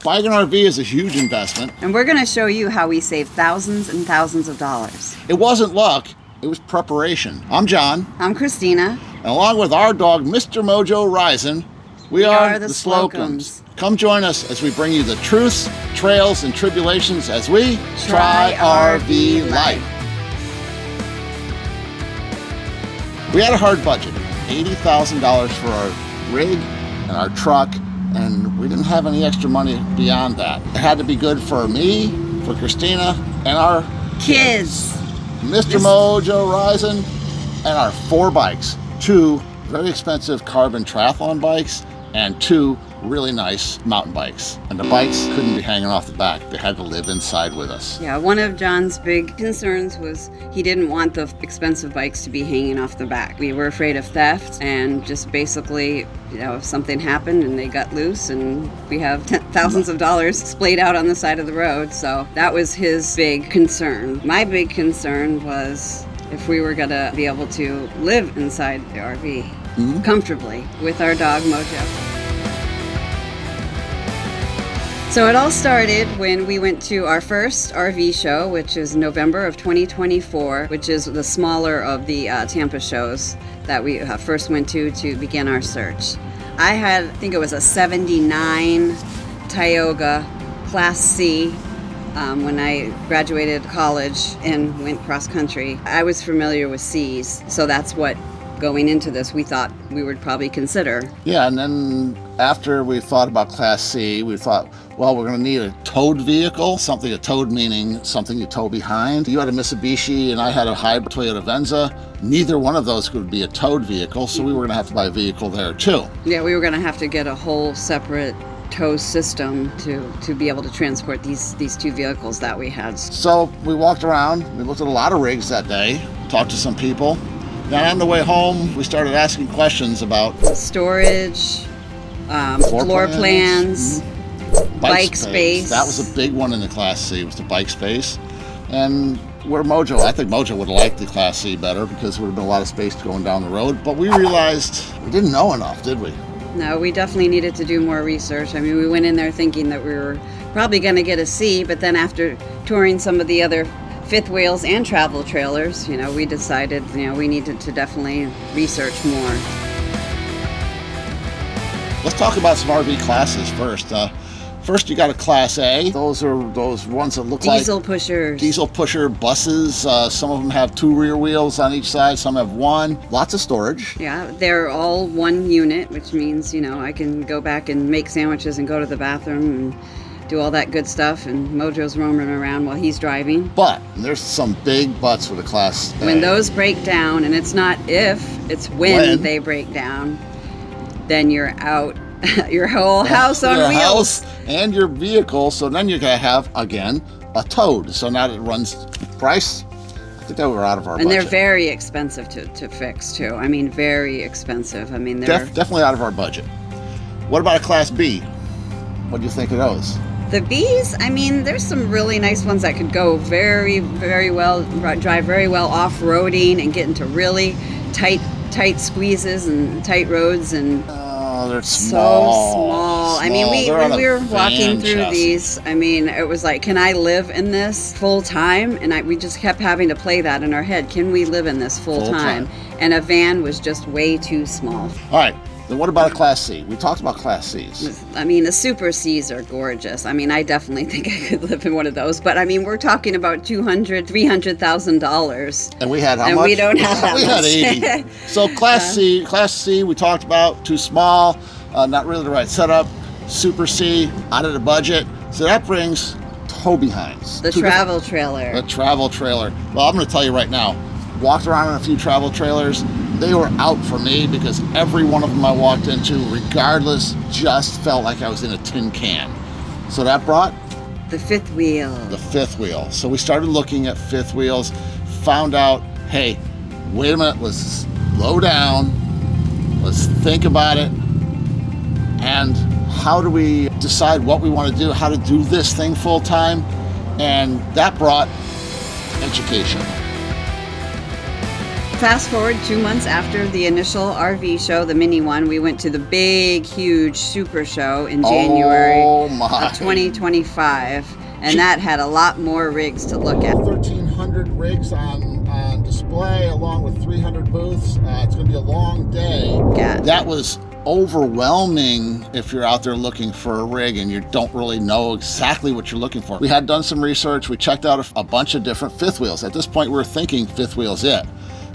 Buying an RV is a huge investment. And we're going to show you how we save thousands and thousands of dollars. It wasn't luck, it was preparation. I'm John. I'm Christina. And along with our dog, Mr. Mojo Rising, we are the Slocums. Come join us as we bring you the truths, trails, and tribulations as we try RV life. We had a hard budget, $80,000 for our rig and our truck, and we didn't have any extra money beyond that. It had to be good for me, for Christina, and our kids. Mr. Mojo Rising, and our 4 bikes. 2 very expensive carbon triathlon bikes and 2 really nice mountain bikes. And the bikes couldn't be hanging off the back. They had to live inside with us. Yeah, one of John's big concerns was he didn't want the expensive bikes to be hanging off the back. We were afraid of theft and just basically, if something happened and they got loose and we have thousands of dollars splayed out on the side of the road. So that was his big concern. My big concern was if we were gonna be able to live inside the RV comfortably with our dog Mojo. So it all started when we went to our first RV show, which is November of 2024, which is the smaller of the Tampa shows that we first went to begin our search. I think it was a 79 Tioga Class C when I graduated college and went cross country. I was familiar with C's, so that's what, going into this, we thought we would probably consider. Yeah, and then after we thought about Class C, we thought, well, we're going to need a towed vehicle, a towed meaning something you tow behind. You had a Mitsubishi and I had a hybrid Toyota Venza. Neither one of those could be a towed vehicle, so we were going to have to buy a vehicle there too. Yeah, we were going to have to get a whole separate tow system to be able to transport these 2 vehicles that we had. So we walked around, we looked at a lot of rigs that day, talked to some people. Then on the way home, we started asking questions about storage, floor plans, bike space. That was a big one in the Class C, was the bike space. And I think Mojo would have liked the Class C better because there would have been a lot of space going down the road. But we realized we didn't know enough, did we? No, we definitely needed to do more research. I mean, we went in there thinking that we were probably going to get a C, but then after touring some of the other fifth wheels and travel trailers, we decided, we needed to definitely research more. Let's talk about some RV classes first. First, you got a Class A. Those are those ones that look diesel pushers. Diesel pusher buses. Some of them have 2 rear wheels on each side. Some have 1. Lots of storage. Yeah, they're all 1 unit, which means, I can go back and make sandwiches and go to the bathroom and do all that good stuff, and Mojo's roaming around while he's driving. But there's some big buts for the Class A. When those break down, and it's not if, it's when they break down, then you're out. Your whole house on your wheels. House and your vehicle, so then you're going to have, again, a towed. So now that it runs price, I think that we're out of our budget. And they're very expensive to fix, too. I mean, very expensive. I mean, they're definitely out of our budget. What about a Class B? What do you think of those? The Bs, I mean, there's some really nice ones that could go very, very well, drive very well off-roading and get into really tight squeezes and tight roads and... they're small. So small. I mean, when we were walking through these, I mean, it was like, can I live in this full time? And we just kept having to play that in our head. Can we live in this full time? And a van was just way too small. All right. Then what about a Class C? We talked about Class Cs. I mean, the Super Cs are gorgeous. I mean, I definitely think I could live in one of those. But I mean, we're talking about $200,000, $300,000. And we had how much? And we don't have that we much. had 80. So Class C, we talked about, too small, not really the right setup. Super C, out of the budget. So that brings tow behinds. The travel trailer. The travel trailer. Well, I'm going to tell you right now, walked around in a few travel trailers. They were out for me because every one of them I walked into, regardless, just felt like I was in a tin can. So that brought the fifth wheel. The fifth wheel. So we started looking at fifth wheels, found out, hey, wait a minute, let's slow down, let's think about it, and how do we decide what we want to do, how to do this thing full time, and that brought education. fast forward 2 months after the initial RV show, the mini one, we went to the big, huge super show in January Oh my. of 2025. And that had a lot more rigs to look at. 1,300 rigs on display, along with 300 booths. It's going to be a long day. Yeah. That was overwhelming if you're out there looking for a rig and you don't really know exactly what you're looking for. We had done some research. We checked out a bunch of different fifth wheels. At this point, we were thinking fifth wheel's it.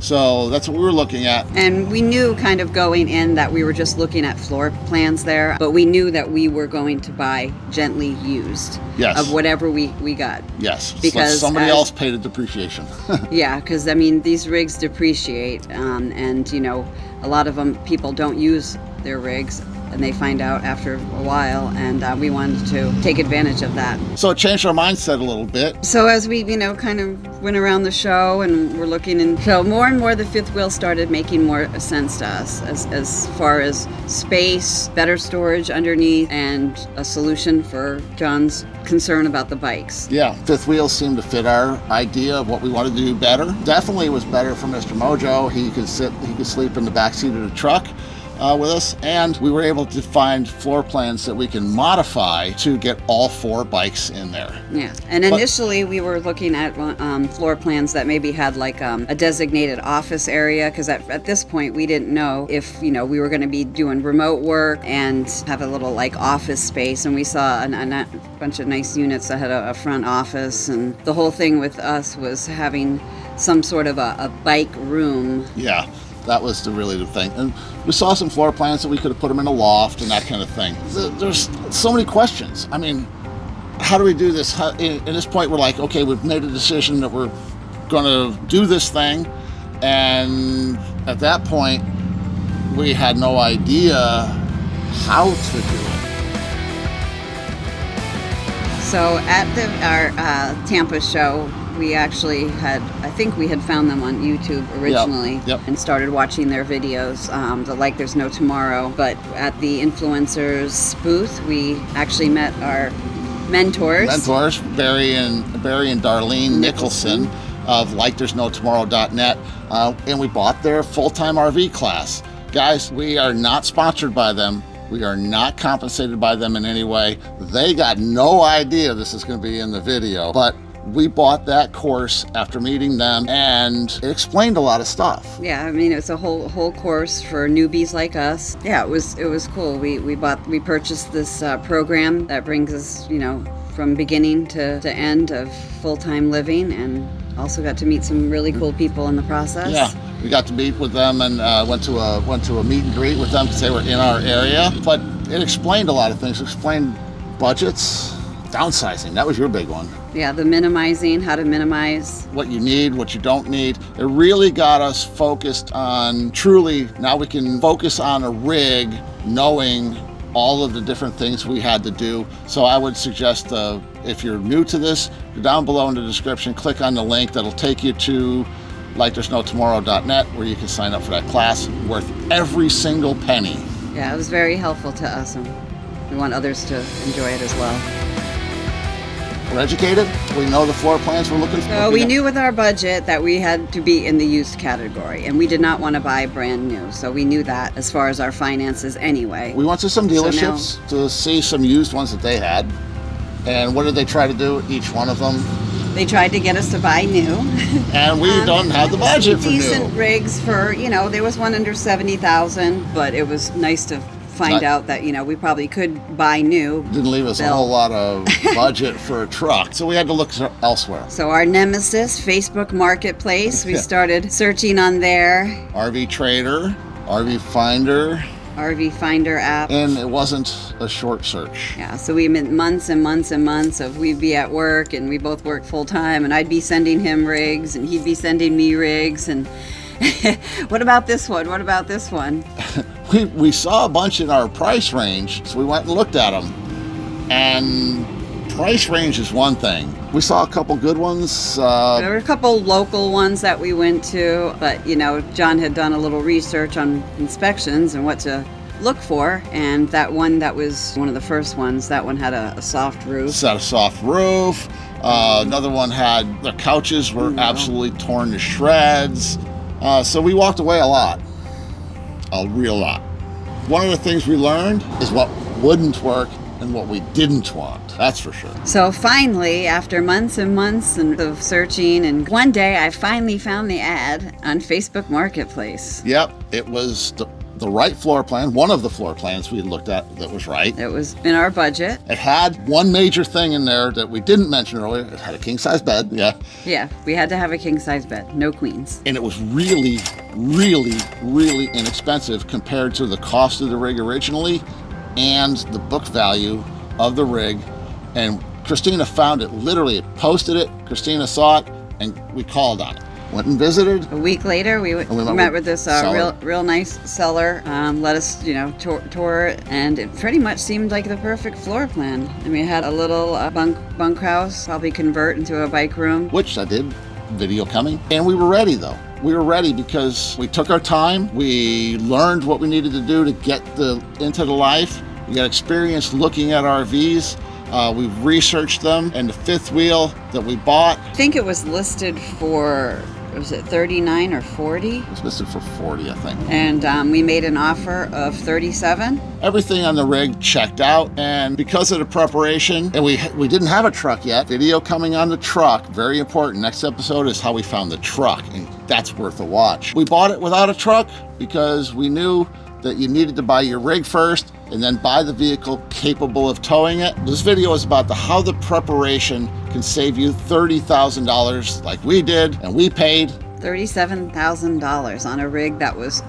So that's what we were looking at. And we knew kind of going in that we were just looking at floor plans there, but we knew that we were going to buy gently used of whatever we got. Yes, because somebody else paid the depreciation. Yeah, because I mean, these rigs depreciate, and you know, a lot of them, people don't use their rigs and they find out after a while, and we wanted to take advantage of that. So it changed our mindset a little bit. So as we, you know, kind of went around the show and we're looking, and so more and more the fifth wheel started making more sense to us as far as space, better storage underneath, and a solution for John's concern about the bikes. Yeah, fifth wheels seemed to fit our idea of what we wanted to do better. Definitely was better for Mr. Mojo. He could sleep in the back seat of the truck with us, and we were able to find floor plans that we can modify to get all 4 bikes in there. Yeah, and initially we were looking at floor plans that maybe had like a designated office area, because at this point we didn't know if, you know, we were going to be doing remote work and have a little like office space, and we saw a bunch of nice units that had a front office, and the whole thing with us was having some sort of a bike room. Yeah. That was really the thing. And we saw some floor plans that we could have put them in a loft and that kind of thing. There's so many questions. I mean, how do we do this? At this point, we're like, okay, we've made a decision that we're going to do this thing. And at that point, we had no idea how to do it. So at our Tampa show, we actually I think we had found them on YouTube originally. Yep. And started watching their videos, the Like There's No Tomorrow. But at the influencers booth, we actually met our mentors, Barry and Darlene Nicholson of LikeThere'sNoTomorrow.net, and we bought their full-time RV class. Guys, we are not sponsored by them. We are not compensated by them in any way. They got no idea this is going to be in the video, but we bought that course after meeting them, and it explained a lot of stuff. Yeah, I mean, it's a whole course for newbies like us. Yeah, it was cool. We purchased this program that brings us, you know, from beginning to end of full-time living, and also got to meet some really cool people in the process. Yeah, we got to meet with them and went to a meet and greet with them because they were in our area. But it explained a lot of things. It explained budgets, downsizing. That was your big one. Yeah, the minimizing, how to minimize. What you need, what you don't need. It really got us focused on truly, now we can focus on a rig knowing all of the different things we had to do. So I would suggest if you're new to this, go down below in the description, click on the link that'll take you to LikeThere'sNoTomorrow.net, where you can sign up for that class, worth every single penny. Yeah, it was very helpful to us, and we want others to enjoy it as well. We're educated. We know the floor plans we're looking for. So we knew with our budget that we had to be in the used category, and we did not want to buy brand new. So we knew that as far as our finances anyway. We went to some dealerships to see some used ones that they had. And what did they try to do? Each one of them? They tried to get us to buy new. And we don't have the budget for new. Decent rigs for, you know, there was one under 70,000, but it was nice to find out that, you know, we probably could buy new. Didn't leave us a whole lot of budget for a truck, so we had to look elsewhere. So our nemesis, Facebook Marketplace, we started searching on there. RV Trader, RV Finder. RV Finder app. And it wasn't a short search. Yeah, so we spent months and months and months of, we'd be at work, and we both worked full time, and I'd be sending him rigs, and he'd be sending me rigs, and what about this one? What about this one? We saw a bunch in our price range, so we went and looked at them. And price range is one thing. We saw a couple good ones. There were a couple local ones that we went to, but, you know, John had done a little research on inspections and what to look for, and that one that was one of the first ones, that one had a soft roof. It's had a soft roof. Another one had, the couches were absolutely torn to shreds. So we walked away a real lot. One of the things we learned is what wouldn't work and what we didn't want. That's for sure. So finally, after months and months of searching, and one day I finally found the ad on Facebook Marketplace. Yep, it was the right floor plan, one of the floor plans we looked at that was right. It was in our budget. It had one major thing in there that we didn't mention earlier. It had a king-size bed, yeah. Yeah, we had to have a king-size bed, no queens. And it was really, really, really inexpensive compared to the cost of the rig originally and the book value of the rig. And Christina found it, literally posted it, Christina saw it, and we called on it. Went and visited. A week later, we met with this real nice seller. Let us, tour it, and it pretty much seemed like the perfect floor plan. I mean, it had a little bunkhouse, probably convert into a bike room. Which I did, video coming. And we were ready though. We were ready because we took our time. We learned what we needed to do to get into the life. We got experience looking at RVs. We've researched them, and the fifth wheel that we bought, I think it was listed for, was it 39 or 40? It was listed for 40, I think. And we made an offer of 37. Everything on the rig checked out, and because of the preparation, and we didn't have a truck yet, video coming on the truck, very important. Next episode is how we found the truck, and that's worth a watch. We bought it without a truck because we knew that you needed to buy your rig first and then buy the vehicle capable of towing it. This video is about how the preparation can save you $30,000 like we did, and we paid $37,000 on a rig that was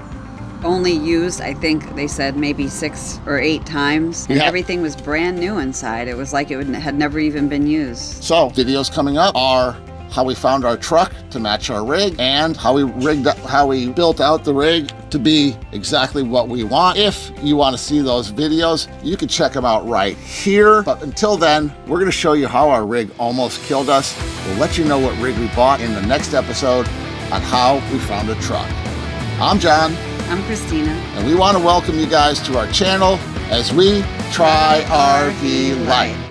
only used, I think they said maybe 6 or 8 times. And everything was brand new inside. It was like it had never even been used. So videos coming up are how we found our truck to match our rig, and how we built out the rig to be exactly what we want. If you want to see those videos, you can check them out right here. But until then, we're going to show you how our rig almost killed us. We'll let you know what rig we bought in the next episode on how we found a truck. I'm John. I'm Christina. And we want to welcome you guys to our channel as we try RV life.